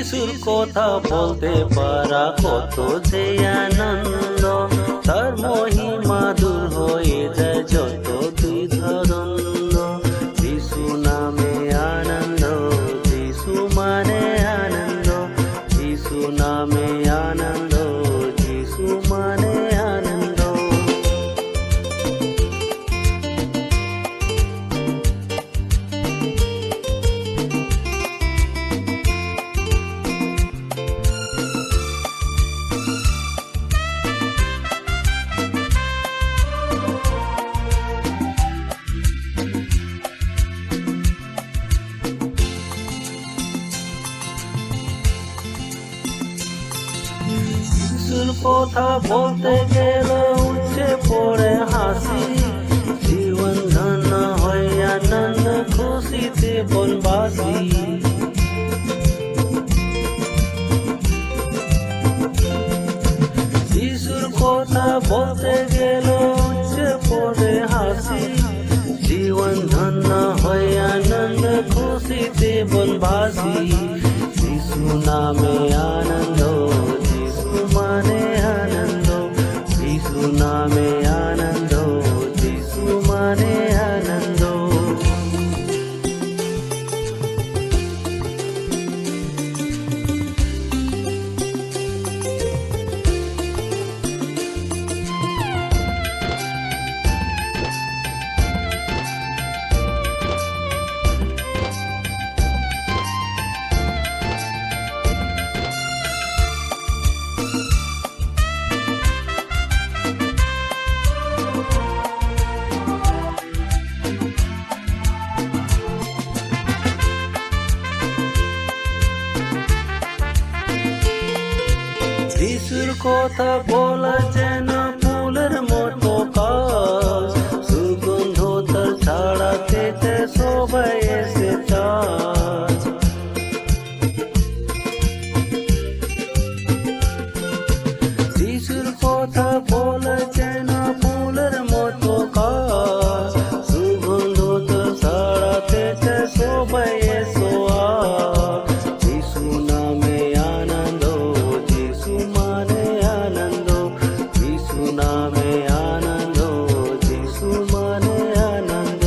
যিশুর কথা বলতে পারা কত যে আনন্দ, তার মহিমা দূর হয়ে যায় যত দ্বিধাদ্বন্দ্ব। যিশু নামে আনন্দ, যিশু মানে আনন্দ, যিশু নামে আনন্দ, যিশু মানে আনন্দ। যিশুর কথা বলতে গেলে উঠে পড়ে হাসি, জীবন ধন্য হয় আনন্দ খুশিতে বনবাসী। যিশুর কথা বলতে গেলে উঠে পড়ে হাসি, জীবন ধন্য হয় আনন্দ খুশিতে বনবাসী। যিশু নামে আনন্দ, যিশু মানে আনন্দ, যিশু নামে আনন্দ, যিশু মানে আনন্দ। যিশুর কথা বলা যেন ফুলের মতো কাজ, সুগন্ধ তার ছড়াতে সবাই এসে চায়। যিশুর কথা বলা যেন ফুলের মতো কাজ, সুগন্ধ তার ছড়াতে সবাই এসো আয়। যিশু নামে আনন্দ, যিশু মানে আনন্দ, যিশু নামে আনন্দ, যিশু মানে আনন্দ,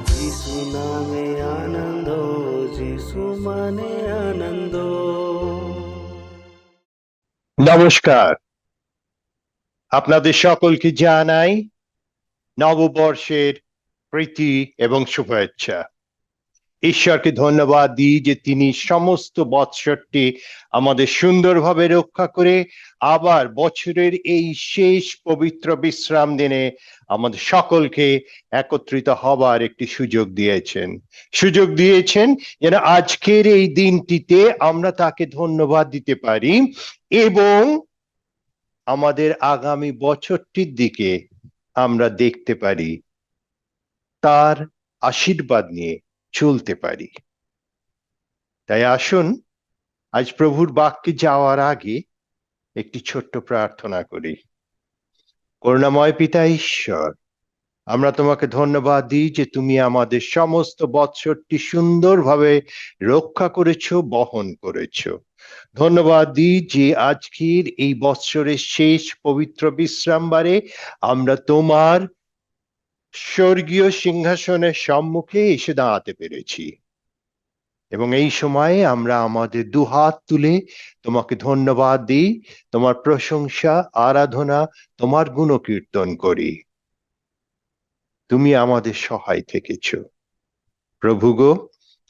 যিশু নামে আনন্দ, যিশু মানে আনন্দ। নমস্কার, আপনাদের সকলকে জানাই নববর্ষের প্রীতি এবং শুভেচ্ছা। ঈশ্বরকে ধন্যবাদ দিই যে তিনি সমস্ত বৎসরটি আমাদের সুন্দরভাবে রক্ষা করে আবার বছরের এই শেষ পবিত্র বিশ্রাম দিনে আমাদের সকলকে একত্রিত হবার একটি সুযোগ দিয়েছেন যেন আজকের এই দিনটিতে আমরা তাকে ধন্যবাদ দিতে পারি এবং আমাদের আগামী বছরটির দিকে আমরা দেখতে পারি, তার আশীর্বাদ নিয়ে চলতে পারি। তাই আসুন আজ প্রভুর বাক্যে যাওয়ার আগে একটি ছোট্ট প্রার্থনা করি। করুণাময় পিতা ঈশ্বর, আমরা তোমাকে ধন্যবাদ দিই যে তুমি আমাদের সমস্ত বৎসরটি সুন্দরভাবে রক্ষা করেছো, বহন করেছো। ধন্যবাদ দিই যে আজকের এই বৎসরের শেষ পবিত্র বিশ্রামবারে আমরা তোমার স্বর্গীয় সিংহাসনের সম্মুখে এসে দাঁড়াতে পেরেছি এবং এই সময়ে আমরা আমাদের দুহাত তুলে তোমাকে ধন্যবাদ দিই, তোমার প্রশংসা, আরাধনা, তোমার গুণকীর্তন করি। তুমি আমাদের সহায় থেকেছো প্রভু গো।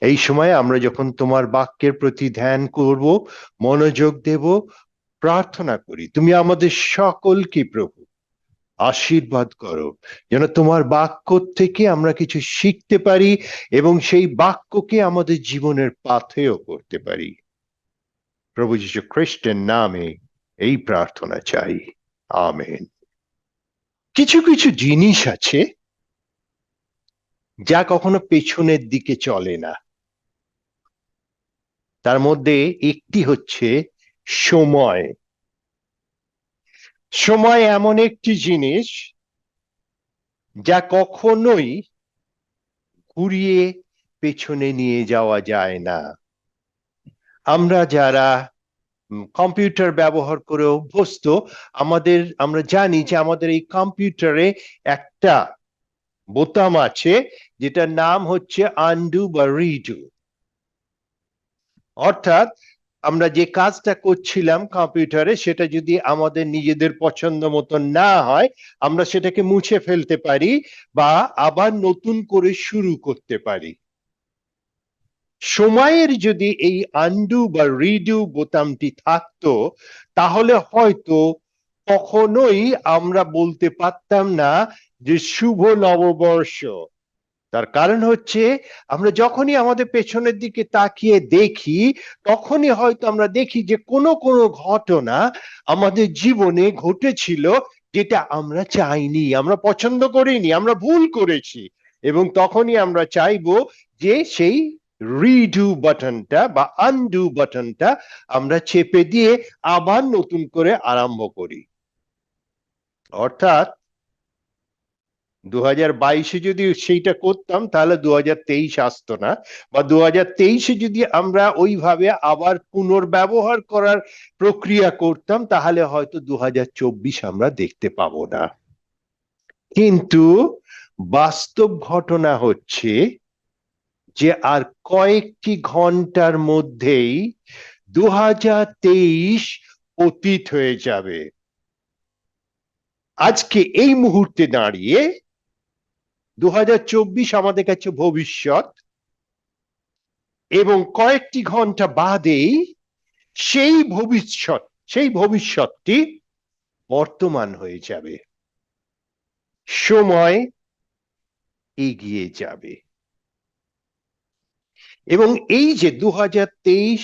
এই সময় আমরা যখন তোমার বাক্যের প্রতি ধ্যান করব, মনোযোগ দেব, প্রার্থনা করি তুমি আমাদের সকলকে প্রভু আশীর্বাদ করো, যেন তোমার বাক্য থেকে আমরা কিছু শিখতে পারি এবং সেই বাক্যকে আমাদের জীবনের পাথেয় করতে পারি। প্রভু যীশু খ্রিস্টের নামে এই প্রার্থনা চাই, আমেন। কিছু কিছু জিনিস আছে যা কখনো পেছনের দিকে চলে না। তার মধ্যে একটি হচ্ছে সময়। সময় এমন একটি জিনিস যা কখনোই ঘুরিয়ে পেছনে নিয়ে যাওয়া যায় না। আমরা যারা কম্পিউটার ব্যবহার করে অভ্যস্ত, আমরা জানি যে আমাদের এই কম্পিউটারে একটা বোতাম আছে যেটার নাম হচ্ছে আনডু বা রিডু। অর্থাৎ আমরা যে কাজটা করছিলাম কম্পিউটারে সেটা যদি আমাদের নিজেদের পছন্দ মতো না হয়, আমরা সেটাকে মুছে ফেলতে পারি বা আবার নতুন করে শুরু করতে পারি। সময়ের যদি এই আনডু বা রিডু বোতামটি থাকতো, তাহলে হয়তো কখনোই আমরা বলতে পারতাম না যে শুভ নববর্ষ। তার কারণ হচ্ছে, আমরা যখনই আমাদের পেছনের দিকে তাকিয়ে দেখি, তখনই হয়তো আমরা দেখি যে কোনো কোনো ঘটনা আমাদের জীবনে ঘটেছিল যেটা আমরা চাইনি, আমরা পছন্দ করিনি, আমরা ভুল করেছি। এবং তখনই আমরা চাইবো যে সেই রিডু বাটনটা বা আনডু বাটনটা আমরা চেপে দিয়ে আবার নতুন করে আরম্ভ করি। অর্থাৎ 2022-এ যদি সেইটা করতাম তাহলে 2023 আসতো না, বা 2023-এ যদি আমরা ওইভাবে আবার পুনর্ব্যবহার করার প্রক্রিয়া করতাম তাহলে হয়তো 2024 আমরা দেখতে পাবো না। কিন্তু বাস্তব ঘটনা হচ্ছে যে আর কয়েকটি ঘন্টার মধ্যেই 2023 অতীত হয়ে যাবে। আজকে এই মুহূর্তে দাঁড়িয়ে 2024 আমাদের কাছে ভবিষ্যৎ, এবং কয়েকটি ঘন্টা বাদেই সেই ভবিষ্যৎটি বর্তমান হয়ে যাবে। সময় এগিয়ে যাবে এবং এই যে 2023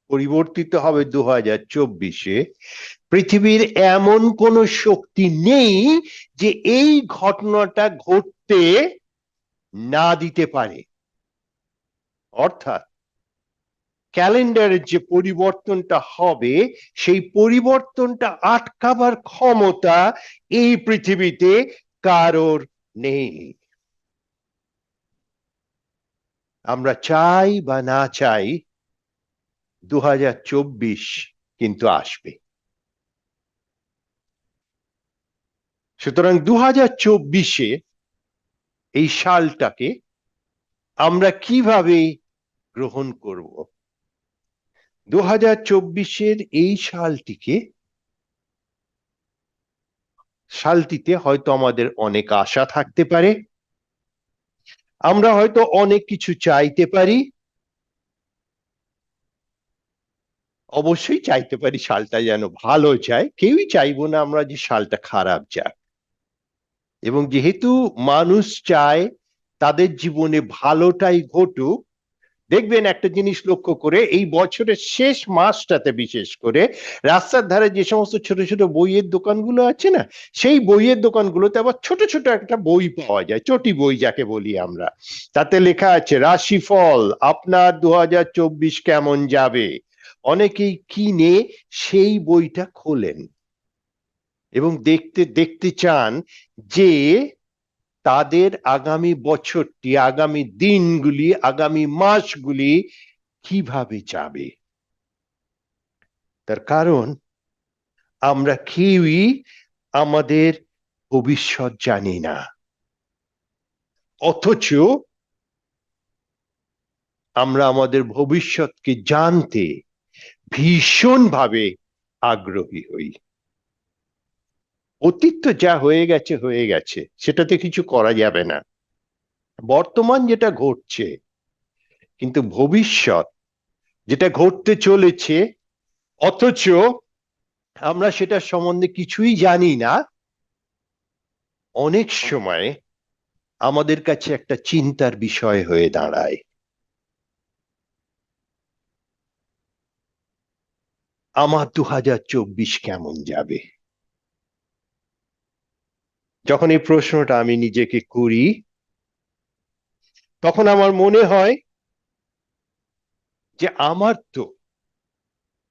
পরিবর্তিত হবে 2024-এ, পৃথিবীর এমন কোন শক্তি নেই যে এই ঘটনাটা ঘটতে না দিতে পারে। অর্থাৎ ক্যালেন্ডারের যে পরিবর্তনটা হবে, সেই পরিবর্তনটা আটকাবার ক্ষমতা এই পৃথিবীতে কারোর নেই। আমরা চাই বা না চাই 2024 কিন্তু আসবে। সুতরাং 2024-এ এই সালটাকে আমরা কিভাবে গ্রহণ করব? 2024-এর এই সালটিতে হয়তো আমাদের অনেক আশা থাকতে পারে, আমরা হয়তো অনেক কিছু চাইতে পারি, অবশ্যই চাইতে পারি সালটা যেন ভালো যায়, কেউই চাইবো না আমরা যে সালটা খারাপ যাক। এবং যেহেতু মানুষ চায় তাদের জীবনে ভালোটাই ঘটুক, দেখবেন একটা জিনিস লক্ষ্য করে, এই বছরের শেষ মাসটাতে বিশেষ করে রাস্তার ধারে যে সমস্ত ছোট ছোট বইয়ের দোকানগুলো আছে না, সেই বইয়ের দোকানগুলোতে আবার ছোট ছোট একটা বই পাওয়া যায়, চটি বই যাকে বলি আমরা। তাতে লেখা আছে রাশিফল আপনার 2024 কেমন যাবে। অনেকেই কিনে সেই বইটা খোলেন এবং দেখতে দেখতে চান যে তাদের আগামী বছরটি, আগামী দিনগুলি, আগামী মাসগুলি কিভাবে যাবে। তার কারণ আমরা কেউই আমাদের ভবিষ্যৎ জানি না, অথচ আমরা আমাদের ভবিষ্যৎকে জানতে ভীষণভাবে আগ্রহী হই। অতীত তো যা হয়ে গেছে হয়ে গেছে, সেটাতে কিছু করা যাবে না। বর্তমান যেটা ঘটছে, কিন্তু ভবিষ্যৎ যেটা ঘটতে চলেছে, অথচ আমরা সেটা সম্বন্ধে কিছুই জানি না, অনেক সময় আমাদের কাছে একটা চিন্তার বিষয় হয়ে দাঁড়ায়। আমার 2024 কেমন যাবে? যখন এই প্রশ্নটা আমি নিজেকে করি, তখন আমার মনে হয় যে আমার তো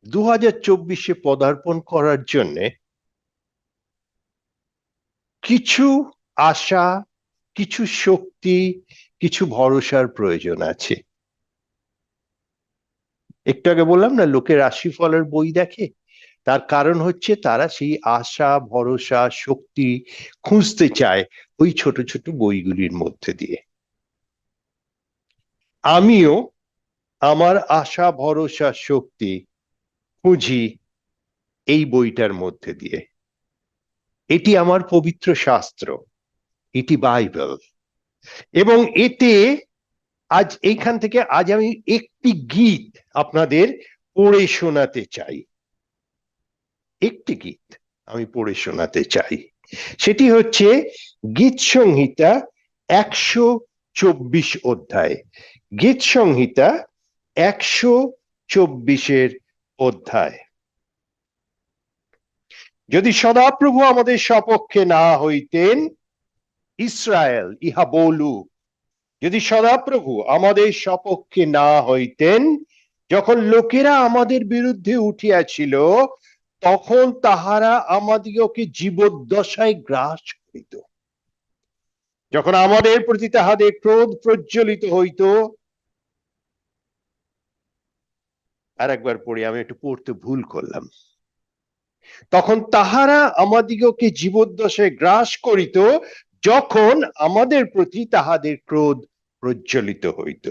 2024-এ পদার্পণ করার জন্য কিছু আশা, কিছু শক্তি, কিছু ভরসার প্রয়োজন আছে। একটু আগে বললাম না, লোকের রাশিফলের বই দেখে, তার কারণ হচ্ছে তারা সেই আশা ভরসা শক্তি খুঁজতে চায় ওই ছোট ছোট বইগুলির মধ্যে দিয়ে। আমিও আমার আশা ভরসা শক্তি খুঁজি এই বইটার মধ্যে দিয়ে। এটি আমার পবিত্র শাস্ত্র, এটি বাইবেল, এবং এতে আজ এইখান থেকে আজ আমি একটি গীত আপনাদের পড়ে শোনাতে চাই। একটি গীত আমি পড়ে শোনাতে চাই, সেটি হচ্ছে গীত সংহিতা 124 অধ্যায়। গীত সংহিতা 124 অধ্যায়। যদি সদাপ্রভু আমাদের সপক্ষে না হইতেন, ইসরায়েল ইহা বলুক, যদি সদাপ্রভু আমাদের সপক্ষে না হইতেন, যখন লোকেরা আমাদের বিরুদ্ধে উঠিয়াছিল, তখন তাহারা আমাদিগকে জীবদ্দশায় গ্রাস করিত। যখন আমাদের প্রতি তাহাদের ক্রোধ প্রজ্বলিত হইত, আর একবার পড়ি, আমি একটু পড়তে ভুল করলাম। তখন তাহারা আমাদিগকে জীবদ্দশায় গ্রাস করিত, যখন আমাদের প্রতি তাহাদের ক্রোধ প্রজ্বলিত হইত।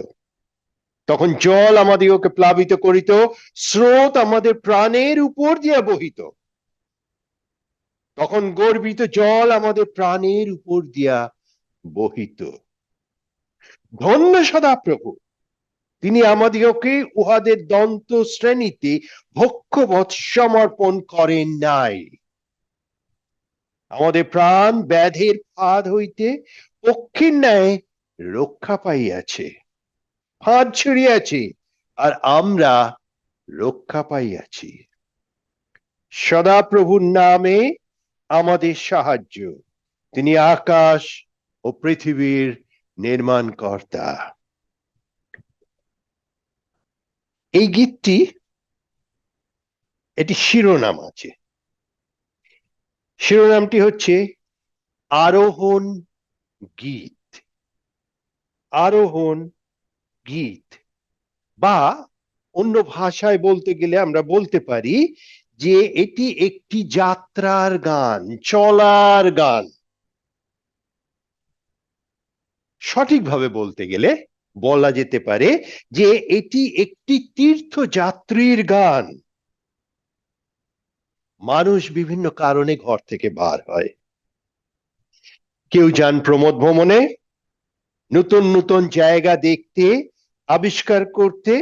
তখন জল আমাদিগকে প্লাবিত করিত, স্রোত আমাদের প্রাণের উপর দিয়া বহিত। তখন গর্বিত জল আমাদের প্রাণের উপর দিয়া বহিত। ধন্য সদাপ্রভু, তিনি আমাদিগকে উহাদের দন্ত শ্রেণীতে ভক্ষবৎ সমর্পণ করেন নাই। আমাদের প্রাণ ব্যাধের ফাঁদ হইতে পক্ষীর ন্যায় রক্ষা পাইয়াছে। ফাঁদ ছড়িয়াছে আর আমরা রক্ষা পাইয়াছি। সদাপ্রভুর নামে আমাদের সাহায্য, তিনি আকাশ ও পৃথিবীর নির্মাণকর্তা। এই গীতটি, এটি শিরোনাম আছে। শিরোনামটি হচ্ছে আরোহণ গীত। আরোহণ গীত, বা অন্য ভাষায় বলতে গেলে আমরা বলতে পারি যে এটি একটি যাত্রার গান, চলার গান। সঠিকভাবে বলতে গেলে বলা যেতে পারে যে এটি একটি তীর্থযাত্রীর গান। মানুষ বিভিন্ন কারণে ঘর থেকে বার হয়। কেউ যান প্রমোদ ভ্রমণে, নতুন নতুন জায়গা দেখতে, আবিষ্কার করতে।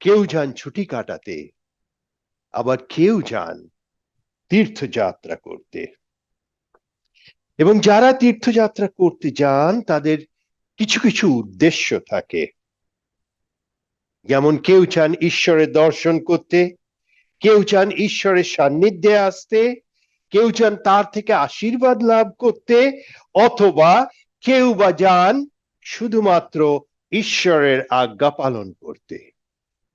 কেউ যান ছুটি কাটাতে, আবার কেউ যান তীর্থযাত্রা করতে। এবং যারা তীর্থযাত্রা করতে যান তাদের কিছু কিছু উদ্দেশ্য থাকে। যেমন কেউ চান ঈশ্বরের দর্শন করতে, কেউ চান ঈশ্বরের সান্নিধ্যে আসতে, কেউ চান তার থেকে আশীর্বাদ লাভ করতে, অথবা কেউ বা যান শুধুমাত্র ঈশ্বরের আজ্ঞা পালন করতে।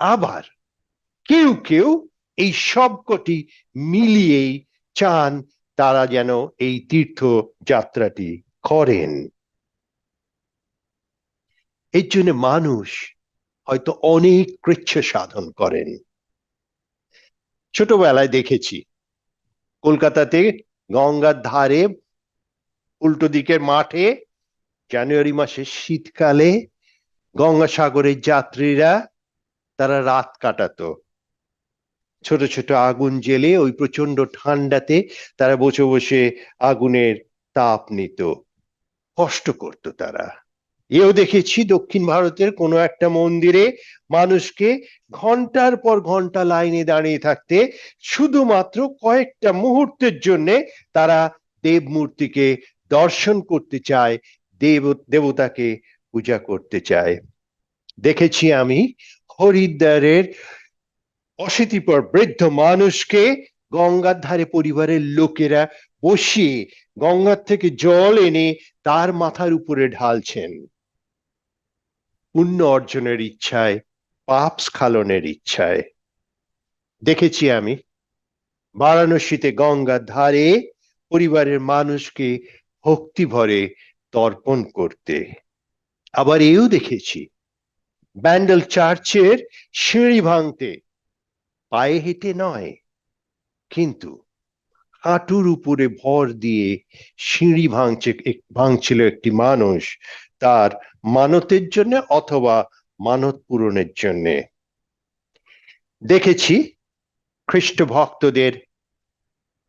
আবার কেউ কেউ এই সবকটি মিলিয়েই চান তারা যেন এই তীর্থ যাত্রাটি করেন। এর জন্য মানুষ হয়তো অনেক কৃচ্ছ সাধন করেন। ছোটবেলায় দেখেছি কলকাতাতে গঙ্গার ধারে উল্টো দিকের মাঠে জানুয়ারি মাসের শীতকালে গঙ্গাসাগরের যাত্রীরা তারা রাত কাটাতো। ছোট ছোট আগুন জ্বেলে ওই প্রচন্ড ঠান্ডাতে তারা বসে বসে আগুনের তাপ নিত, কষ্ট করত তারা। এও দেখেছি দক্ষিণ ভারতের কোনো একটা মন্দিরে মানুষকে ঘন্টার পর ঘন্টা লাইনে দাঁড়িয়ে থাকতে, শুধুমাত্র কয়েকটা মুহূর্তের জন্য তারা দেব মূর্তিকে দর্শন করতে চায়, দেবতাকে পূজা করতে চায়। দেখেছি আমি হরিদ্বারের অশীতিপর বৃদ্ধ মানুষকে গঙ্গার ধারে পরিবারের লোকেরা বসিয়ে গঙ্গার থেকে জল এনে তার মাথার উপরে ঢালছেন, পুণ্য অর্জনের ইচ্ছায়, পাপ স্খলনের ইচ্ছায়। দেখেছি আমি বারাণসীতে গঙ্গার ধারে পরিবারের মানুষকে ভক্তি ভরে তর্পণ করতে। আবার এও দেখেছি ব্যান্ডেল চার্চের সিঁড়ি ভাঙতে পায়ে হেঁটে নয়, কিন্তু হাঁটুর উপরে ভর দিয়ে সিঁড়ি ভাঙছিল একটি মানুষ, তার মানতের জন্য অথবা মানত পূরণের জন্য। দেখেছি খ্রিস্ট ভক্তদের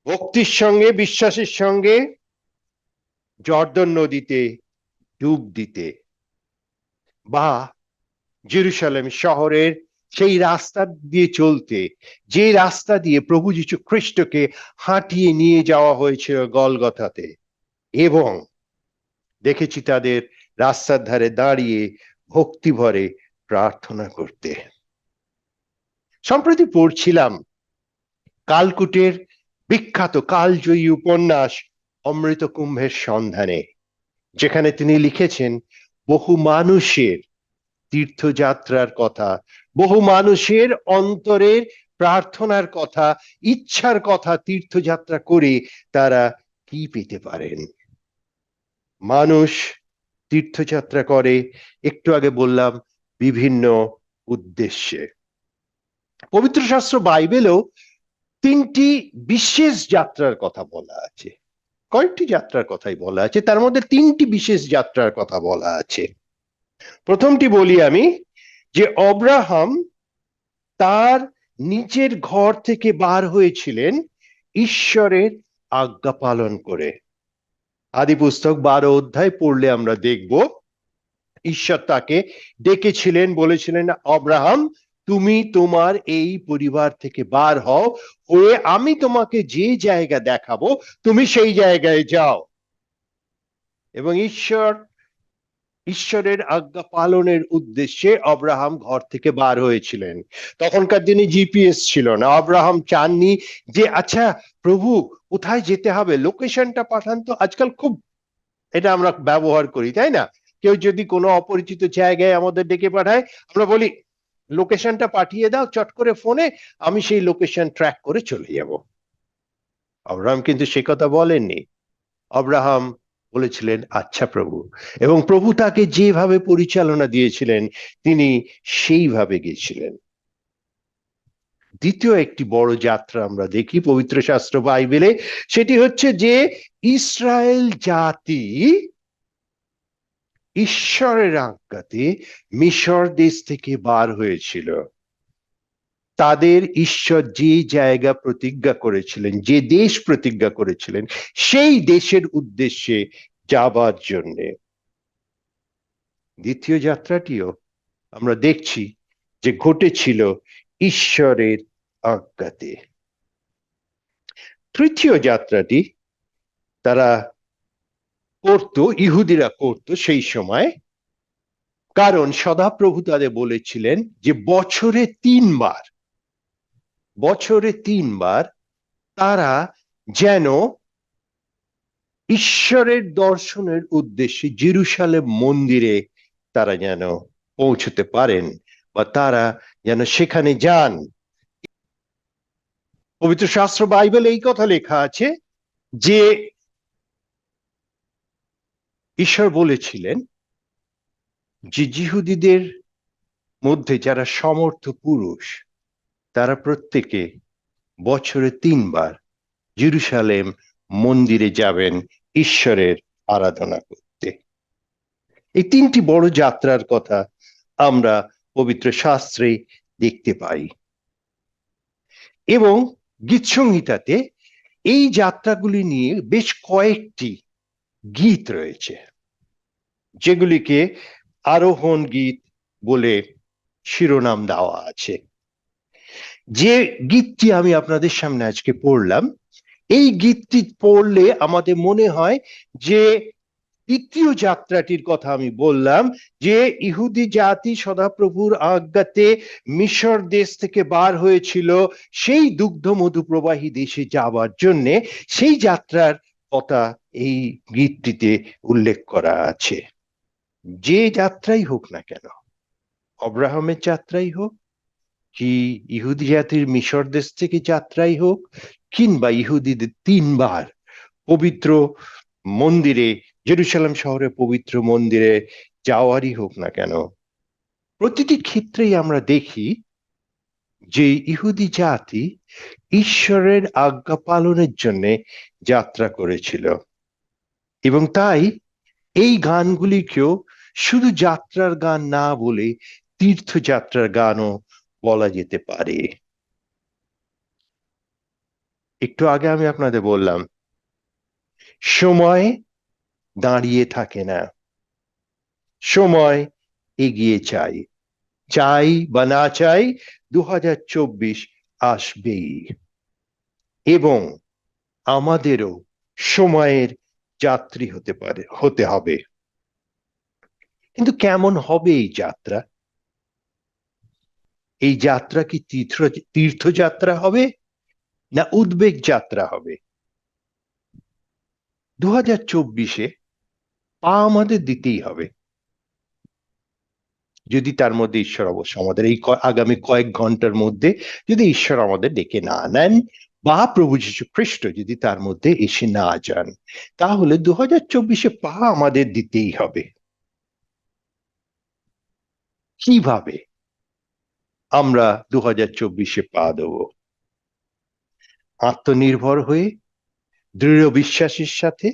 ভক্তির সঙ্গে বিশ্বাসের সঙ্গে জর্দন নদীতে ডুব দিতে, বা জেরুসালেম শহরের সেই রাস্তা দিয়ে চলতে, যে রাস্তা দিয়ে প্রভু যীশু খ্রিস্টকে হাঁটিয়ে নিয়ে যাওয়া হয়েছিল গলগথাতে, এবং দেখেছি তাদের রাস্তার ধারে দাঁড়িয়ে ভক্তি ভরে প্রার্থনা করতে। সম্প্রতি পড়ছিলাম কালকুটের বিখ্যাত কালজয়ী উপন্যাস অমৃত কুম্ভের সন্ধানে, যেখানে তিনি লিখেছেন বহু মানুষের তীর্থযাত্রার কথা, বহু মানুষের অন্তরের প্রার্থনার কথা, ইচ্ছার কথা, তীর্থযাত্রা করে তারা কি পেতে পারেন। মানুষ তীর্থযাত্রা করে, একটু আগে বললাম, বিভিন্ন উদ্দেশ্যে। পবিত্র শাস্ত্র বাইবেলেও তিনটি বিশেষ যাত্রার কথা বলা আছে। কয়েকটি যাত্রার কথাই বলা আছে, তার মধ্যে তিনটি বিশেষ যাত্রার কথা বলা আছে। প্রথমটি বলি আমি, যে অব্রাহাম তার নিজের ঘর থেকে বার হয়েছিলেন ঈশ্বরের আজ্ঞা পালন করে। আদি পুস্তক 12 অধ্যায় পড়লে আমরা দেখব ঈশ্বর তাকে ডেকেছিলেন, বলেছিলেন অব্রাহাম তুমি তোমার এই পরিবার থেকে বার হও, হয়ে আমি তোমাকে যে জায়গা দেখাবো তুমি সেই জায়গায় যাও। এবং ঈশ্বরের আজ্ঞা পালনের উদ্দেশ্যে অব্রাহাম ঘর থেকে বার হয়েছিলেন। তখনকার দিনে জিপিএস ছিল না। অব্রাহাম চাননি যে আচ্ছা প্রভু কোথায় যেতে হবে, লোকেশনটা পাঠান তো। আজকাল খুব এটা আমরা ব্যবহার করি, তাই না? কেউ যদি কোনো অপরিচিত জায়গায় আমাদের ডেকে পাঠায়, আমরা বলি লোকেশনটা পাঠিয়ে দাও চট করে ফোনে, আমি সেই লোকেশন ট্র্যাক করে চলে যাব। অব্রাহাম কিন্তু সে কথা বলেননি। অব্রাহাম বলেছিলেন আচ্ছা প্রভু, এবং প্রভু তাকে যেভাবে পরিচালনা দিয়েছিলেন তিনি সেইভাবে গেছিলেন। দ্বিতীয় একটি বড় যাত্রা আমরা দেখি পবিত্র শাস্ত্র বাইবেলে, সেটি হচ্ছে যে ইসরায়েল জাতি ঈশ্বরের আজ্ঞাতে মিশর দেশ থেকে বার হয়েছিল। তাদের ঈশ্বর যে জায়গা প্রতিজ্ঞা করেছিলেন, যে দেশ প্রতিজ্ঞা করেছিলেন, সেই দেশের উদ্দেশ্যে যাবার জন্য। দ্বিতীয় যাত্রাটিও আমরা দেখছি যে ঘটেছিল ঈশ্বরের আজ্ঞাতে। তৃতীয় যাত্রাটি তারা করত, ইহুদিরা করত সেই সময়, কারণ সদাপ্রভু তাদের বলেছিলেন যে বছরে তিনবার তারা যেন ঈশ্বরের দর্শনের উদ্দেশ্যে জেরুসালেম মন্দিরে তারা যেন পৌঁছতে পারেন, বা তারা যেন সেখানে যান। পবিত্র শাস্ত্র বাইবেলে এই কথা লেখা আছে যে ঈশ্বর বলেছিলেন যে জিহুদীদের মধ্যে যারা সমর্থ পুরুষ তারা প্রত্যেকে বছরে 3 বার জেরুসালেম মন্দিরে যাবেন ঈশ্বরের আরাধনা করতে। এই তিনটি বড় যাত্রার কথা আমরা পবিত্র শাস্ত্রে দেখতে পাই, এবং গীতসংহিতাতে এই যাত্রাগুলি নিয়ে বেশ কয়েকটি গীত রয়েছে, যেগুলিকে আরোহণ গীত বলে শিরোনাম দেওয়া আছে। যে গীতটি আমি আপনাদের সামনে আজকে পড়লাম, এই গীতটি পড়লে আমাদের মনে হয় যে তৃতীয় যাত্রাটির কথা আমি বললাম, যে ইহুদি জাতি সদাপ্রভুর আজ্ঞাতে মিশর দেশ থেকে বার হয়েছিল সেই দুগ্ধ মধু প্রবাহী দেশে যাওয়ার জন্য, সেই যাত্রার কথা এই গীতটিতে উল্লেখ করা আছে। যে যাত্রাই হোক না কেন, অব্রাহামের যাত্রাই হোক, কি ইহুদি জাতির মিশর দেশ থেকে যাত্রাই হোক, কিংবা ইহুদিদের 3বার পবিত্র মন্দিরে, জেরুসালেম শহরে পবিত্র মন্দিরে যাওয়ারই হোক না কেন, প্রতিটি ক্ষেত্রেই আমরা দেখি যে ইহুদি জাতি ঈশ্বরের আজ্ঞা পালনের জন্য যাত্রা করেছিল, এবং তাই এই গানগুলিকেও শুধু যাত্রার গান না বলে তীর্থযাত্রার গানও বলা যেতে পারে। একটু আগে আমি আপনাদের বললাম, সময় দাঁড়িয়ে থাকে না, সময় এগিয়ে চাই, চাই বা না চাই 2024 আসবেই, এবং আমাদেরও সময়ের যাত্রী হতে হবে। কিন্তু কেমন হবে এই যাত্রা? এই যাত্রা কি তীর্থযাত্রা হবে না উদ্বেগ যাত্রা হবে? 2024-এ পা আমাদের দিতেই হবে, যদি তার মধ্যে ঈশ্বর অবশ্য আমাদের এই আগামী কয়েক ঘন্টার মধ্যে যদি ঈশ্বর আমাদের ডেকে না নেন, বা প্রভু যীশু খ্রিস্ট যদি তার মধ্যে এসে না যান, তাহলে 2024-এ পা আমাদের দিতেই হবে। কিভাবে আমরা 2024-এ পা দেব? আত্মনির্ভর হয়ে, দৃঢ় বিশ্বাসের সাথে,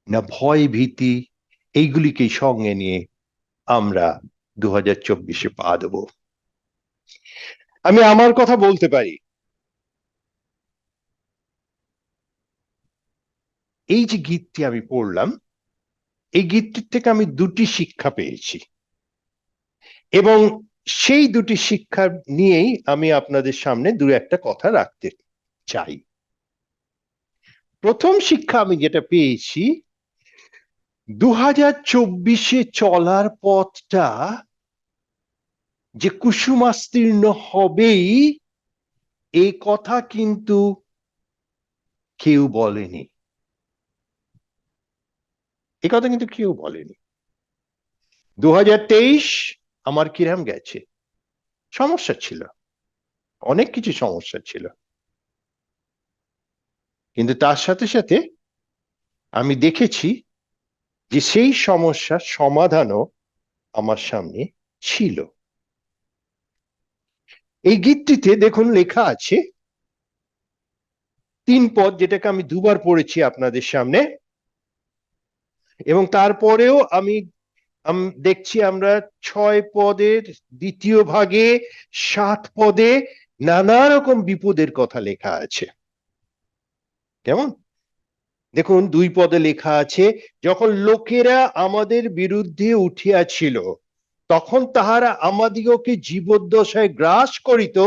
না ভয় ভীতি এইগুলিকে সঙ্গে নিয়ে আমরা 2024-এ পা দেব? আমি আমার কথা বলতে পারি, এই যে গীতটি আমি পড়লাম, এই গীতটির থেকে আমি দুটি শিক্ষা পেয়েছি, এবং সেই দুটি শিক্ষা নিয়েই আমি আপনাদের সামনে দু একটা কথা রাখতে চাই। প্রথম শিক্ষা আমি যেটা পেয়েছি, 2024-এ চলার পথটা যে কুসুমাস্তীর্ণ হবেই, এই কথা কিন্তু কেউ বলেনি, এ কথা কিন্তু কেউ বলেনি। 2023 আমার কিরাম গেছে? সমস্যা ছিল, অনেক কিছু সমস্যা ছিল, কিন্তু তার সাথে সাথে আমি দেখেছি যে সেই সমস্যার সমাধানও আমার সামনে ছিল। এই গীতটিতে দেখুন লেখা আছে 3 পদ, যেটাকে আমি দুবার পড়েছি আপনাদের সামনে, এবং তারপরেও আমি দেখছি আমরা 6 পদের দ্বিতীয় ভাগে 7 পদে নানা রকম বিপদের কথা লেখা আছে। কেমন? দেখুন 2 পদে লেখা আছে, যখন লোকেরা আমাদের বিরুদ্ধে উঠিয়াছিল, তখন তাহারা আমাদিগকে জীবদ্দশায় গ্রাস করিত,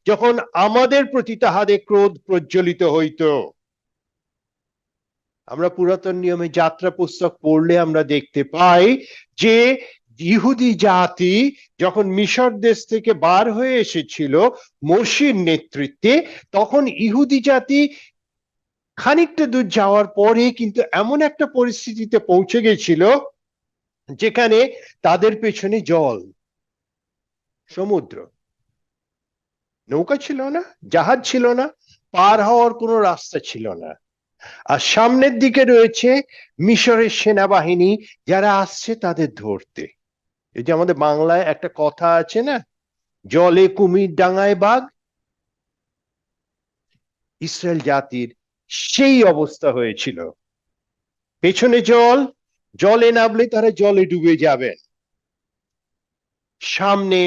যখন আমাদের প্রতি তাহাদের ক্রোধ প্রজ্বলিত হইত। আমরা পুরাতন নিয়মে যাত্রা পুস্তক পড়লে আমরা দেখতে পাই যে ইহুদি জাতি যখন মিশর দেশ থেকে বার হয়ে এসেছিল মোশির নেতৃত্বে, তখন ইহুদি জাতি খানিকটা দূর যাওয়ার পরে কিন্তু এমন একটা পরিস্থিতিতে পৌঁছে গেছিল যেখানে তাদের পেছনে জল, সমুদ্র, নৌকা ছিল না, জাহাজ ছিল না, পার হওয়ার কোনো রাস্তা ছিল না, আর সামনের দিকে রয়েছে মিশরের সেনাবাহিনী যারা আসছে তাদের ধরতে। এই যে আমাদের বাংলায় একটা কথা আছে না, জলে কুমির ডাঙায় বাঘ, ইসরায়েল জাতির সেই অবস্থা হয়েছিল। পেছনে জল, জলে নামলে তারা জলে ডুবে যাবেন, সামনে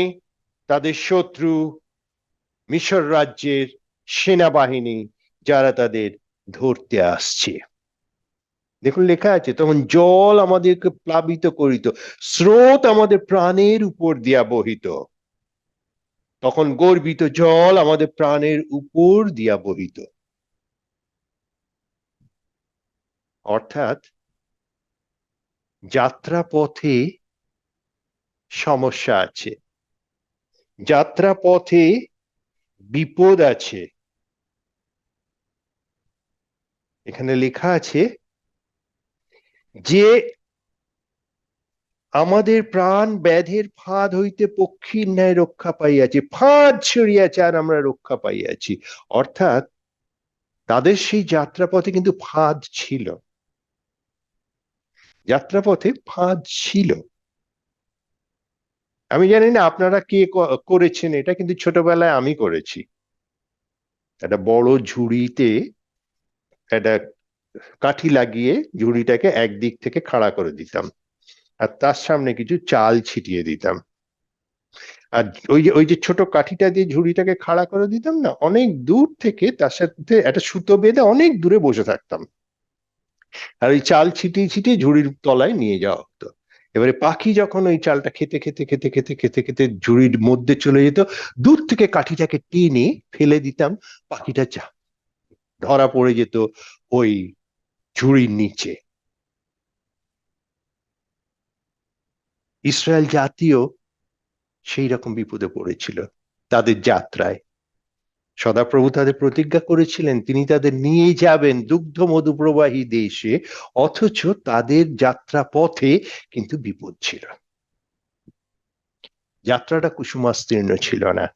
তাদের শত্রু মিশর রাজ্যের সেনাবাহিনী যারা তাদের ধরতে আসছে। দেখুন লেখা আছে, তখন জল আমাদেরকে প্লাবিত করিত, স্রোত আমাদের প্রাণের উপর দিয়া বহিত, তখন গর্বিত জল আমাদের প্রাণের উপর দিয়া বহিত। অর্থাৎ যাত্রা পথে সমস্যা আছে, যাত্রা পথে বিপদ আছে। এখানে লেখা আছে যে আমাদের প্রাণ ব্যাধের ফাঁদ হইতে পক্ষীর ন্যায় রক্ষা পাইয়াছি, ফাঁদ ছড়িয়াছে আর আমরা রক্ষা পাইয়াছি। অর্থাৎ তাদের সেই যাত্রাপথে কিন্তু ফাঁদ ছিল, যাত্রাপথে ফাঁদ ছিল। আমি জানি না আপনারা কে করেছেন এটা, কিন্তু ছোটবেলায় আমি করেছি। একটা বড় ঝুড়িতে একটা কাঠি লাগিয়ে ঝুড়িটাকে একদিক থেকে খাড়া করে দিতাম, আর তার সামনে কিছু চাল ছিটিয়ে দিতাম। আর ওই যে ছোট কাঠিটা দিয়ে ঝুড়িটাকে খাড়া করে দিতাম না, অনেক দূর থেকে তার সাথে একটা সুতো বেঁধে অনেক দূরে বসে থাকতাম, আর ওই চাল ছিটিয়ে ছিটিয়ে ঝুড়ির তলায় নিয়ে যাওয়া হতো। এবারে পাখি যখন ওই চালটা খেতে খেতে খেতে খেতে খেতে খেতে ঝুড়ির মধ্যে চলে যেত, দূর থেকে কাঠিটাকে টেনে ফেলে দিতাম, পাখিটা ধরা পড়ে যেত ওই ঝুড়ির নিচে। ইসরায়েল জাতীয় সেই রকম বিপদে পড়েছিল তাদের যাত্রায়। সদাপ্রভু তাদের প্রতিজ্ঞা করেছিলেন তিনি তাদের নিয়ে যাবেন দুগ্ধ মধু প্রবাহী দেশে, অথচ তাদের যাত্রা পথে কিন্তু বিপদ ছিল। যাত্রাটা কুসুমাস্তীর্ণ ছিল না।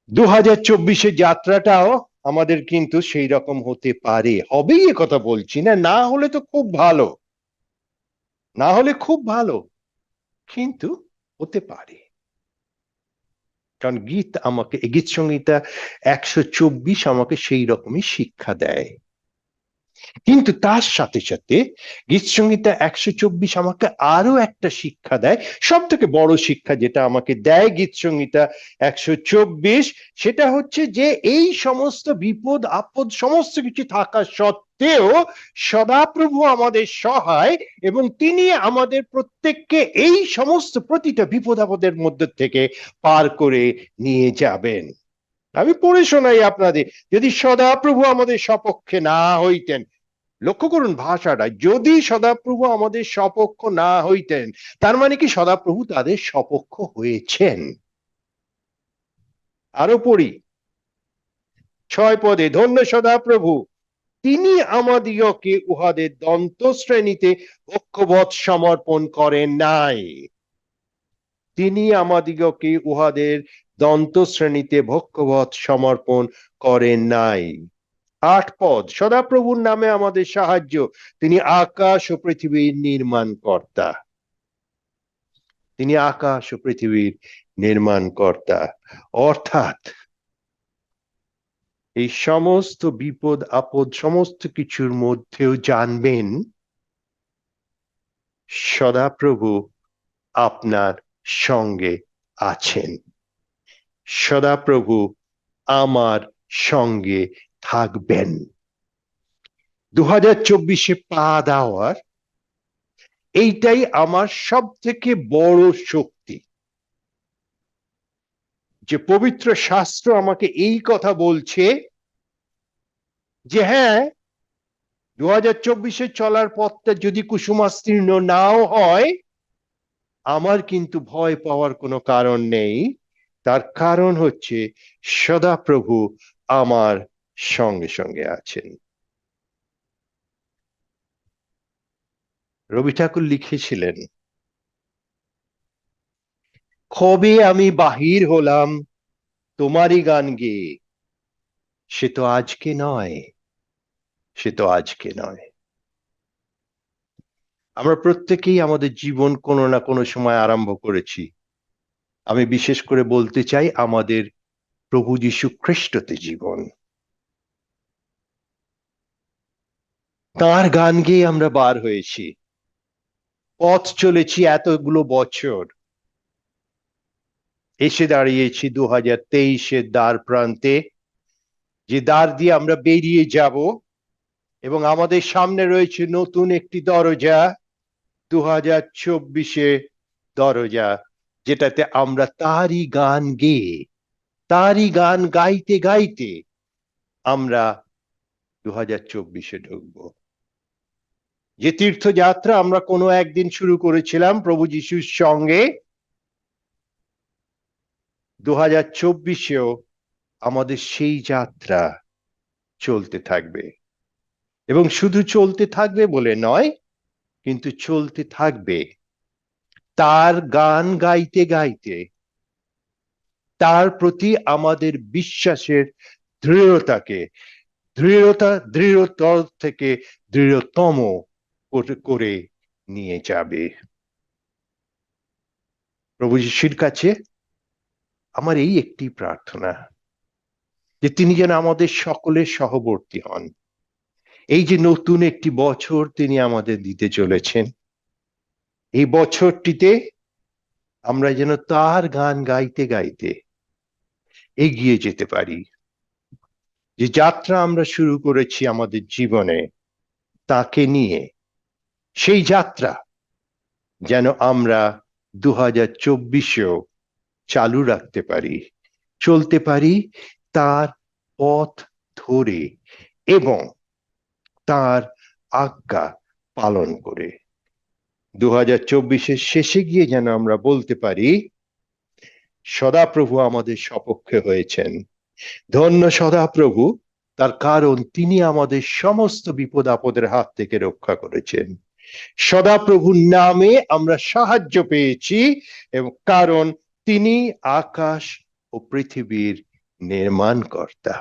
2024 যাত্রাটাও আমাদের কিন্তু সেই রকম হতে পারে, হবেই এ কথা বলছি না, না হলে তো খুব ভালো, না হলে খুব ভালো, কিন্তু হতে পারে। কারণ গীত সংহিতা 124 আমাকে সেই রকমই শিক্ষা দেয়। কিন্তু তার সাথে সাথে গীত সংহিতা 124 আমাকে আরো একটা শিক্ষা দেয়। সব থেকে বড় শিক্ষা যেটা আমাকে দেয় গীত সংহিতা 124, সেটা হচ্ছে যে এই সমস্ত বিপদ আপদ সমস্ত কিছু থাকা সত্ত্বেও সদাপ্রভু আমাদের সহায়, এবং তিনি আমাদের প্রত্যেককে এই সমস্ত প্রতিটা বিপদ আপদের মধ্যে থেকে পার করে নিয়ে যাবেন। আমি পড়ে শোনাই আপনাদের, যদি সদাপ্রভু আমাদের সপক্ষে না হইতেন, লক্ষ্য করুন ভাষাটা, যদি সদাপ্রভু আমাদের সপক্ষ না হইতেন, তার মানে কি সদাপ্রভু তাদের সপক্ষ হয়েছেন। আরো পড়ি 6 পদে, ধন্য সদাপ্রভু, তিনি আমাদিগকে উহাদের দন্ত শ্রেণীতে ভক্ষবৎ সমর্পণ করেন নাই। তিনি আমাদিগকে উহাদের দন্ত শ্রেণীতে ভক্ষবৎ সমর্পণ করেন নাই। 8 পদ, সদাপ্রভুর নামে আমাদের সাহায্য, তিনি আকাশ ও পৃথিবীর নির্মাণ কর্তা। তিনি আকাশ ও পৃথিবীর নির্মাণ কর্তা। অর্থাৎ এই সমস্ত বিপদ আপদ সমস্ত কিছুর মধ্যেও জানবেন সদাপ্রভু আপনার সঙ্গে আছেন, সদাপ্রভু আমার সঙ্গে থাকবেন। 2024 পা দেওয়ার এইটাই আমার সব থেকে বড় শক্তি, যে পবিত্র শাস্ত্র আমাকে এই কথা বলছে যে হ্যাঁ, 2024 চলার পথটা যদি কুসুমাস্তীর্ণ নাও হয়, আমার কিন্তু ভয় পাওয়ার কোনো কারণ নেই। তার কারণ হচ্ছে সদাপ্রভু আমার সঙ্গে সঙ্গে আছেন। রবি ঠাকুর লিখেছিলেন, কবে আমি বাহির হলাম তোমারই গান গেয়ে, সে তো আজকে নয়, সে তো আজকে নয়। আমরা প্রত্যেকেই আমাদের জীবন কোনো না কোনো সময় আরম্ভ করেছি। আমি বিশেষ করে বলতে চাই আমাদের প্রভু যীশু খ্রিস্টতে জীবন। তাঁর গান গেয়ে আমরা বার হয়েছি, পথ চলেছি এতগুলো বছর, এসে দাঁড়িয়েছি 2023 দ্বার প্রান্তে, যে দ্বার দিয়ে আমরা বেরিয়ে যাব, এবং আমাদের সামনে রয়েছে নতুন একটি দরজা, 2024 দরজা, যেটাতে আমরা তারই গান গেয়ে তারই গান গাইতে গাইতে আমরা 2024 ঢুকবো। যে তীর্থযাত্রা আমরা কোনো একদিন শুরু করেছিলাম প্রভু যিশুর সঙ্গে, 2024 আমাদের সেই যাত্রা চলতে থাকবে। এবং শুধু চলতে থাকবে বলে নয়, কিন্তু চলতে থাকবে তার গান গাইতে গাইতে, তার প্রতি আমাদের বিশ্বাসের দৃঢ়তাকে দৃঢ়তর থেকে দৃঢ়তম করে নিয়ে যাবে। প্রভু যিশুর কাছে আমার এই একটি প্রার্থনা, যে তিনি যেন আমাদের সকলের সহবর্তী হন। এই যে নতুন একটি বছর তিনি আমাদের দিতে চলেছেন, এই বছরটিতে আমরা যেন তার গান গাইতে গাইতে এগিয়ে যেতে পারি। যে যাত্রা আমরা শুরু করেছি আমাদের জীবনে তাকে নিয়ে, সেই যাত্রা যেন আমরা 2024-এও চালু রাখতে পারি, চলতে পারি তার পথ ধরে এবং তার আজ্ঞা পালন করে। 2024-এর শেষে গিয়ে যেন আমরা বলতে পারি, সদাপ্রভু আমাদের সপক্ষে হয়েছেন। ধন্য সদাপ্রভু, তার কারণ তিনি আমাদের সমস্ত বিপদ আপদের হাত থেকে রক্ষা করেছেন। সদাপ্রভুর নামে আমরা সাহায্য পেয়েছি, এবং কারণ তিনি আকাশ ও পৃথিবীর নির্মাণকর্তা।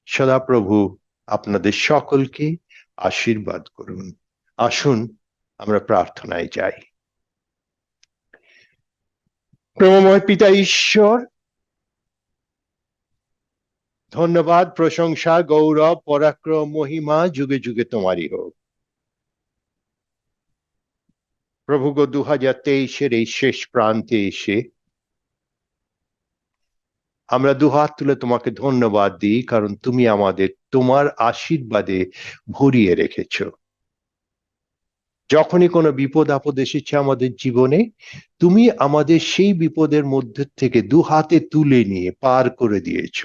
সদাপ্রভু আপনাদের সকলকে আশীর্বাদ করুন। আসুন আমরা প্রার্থনায় যাই। প্রেমময় পিতা ঈশ্বর, ধন্যবাদ, প্রশংসা, গৌরব, পরাক্রম, মহিমা যুগে যুগে তোমারই হোক। প্রভু গো, 2023-এর এই শেষ প্রান্তে এসে আমরা দুহাত তুলে তোমাকে ধন্যবাদ দিই, কারণ তুমি আমাদের তোমার আশীর্বাদে ভরিয়ে রেখেছ। যখনই কোনো বিপদ আপদ এসেছে আমাদের জীবনে, তুমি আমাদের সেই বিপদের মধ্যে থেকে দুহাতে তুলে নিয়ে পার করে দিয়েছ।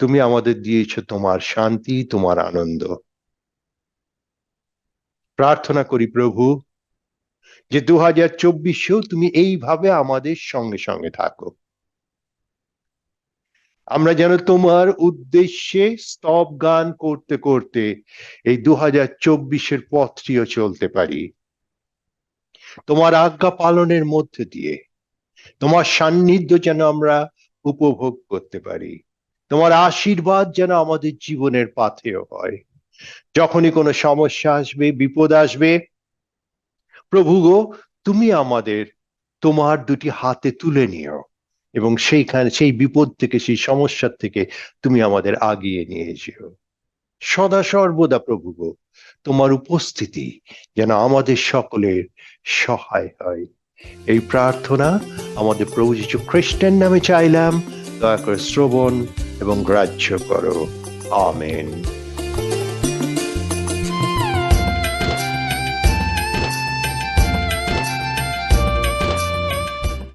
তুমি আমাদের দিয়েছ তোমার শান্তি, তোমার আনন্দ। প্রার্থনা করি প্রভু, যে 2024-এও তুমি এইভাবে আমাদের সঙ্গে সঙ্গে থাকো। আমরা যেন তোমার উদ্দেশ্যে স্তব গান করতে করতে এই 2024-এর পথটিও চলতে পারি। তোমার আজ্ঞা পালনের মধ্যে দিয়ে তোমার সান্নিধ্য যেন আমরা উপভোগ করতে পারি। তোমার আশীর্বাদ যেন আমাদের জীবনের পাথেয় হয়। যখনই কোনো সমস্যা আসবে, বিপদ আসবে, প্রভু গো, তুমি আমাদের তোমার দুটি হাতে তুলে নিও, এবং সেইখানে সেই বিপদ থেকে, সেই সমস্যার থেকে তুমি আমাদের আগিয়ে নিয়ে যেও। সদা সর্বদা প্রভু গো, তোমার উপস্থিতি যেন আমাদের সকলের সহায় হয়। এই প্রার্থনা আমাদের প্রভু যীশু খ্রিস্টের নামে চাইলাম, দয়া করে শ্রবণ এবং গ্রাহ্য করো। আমেন।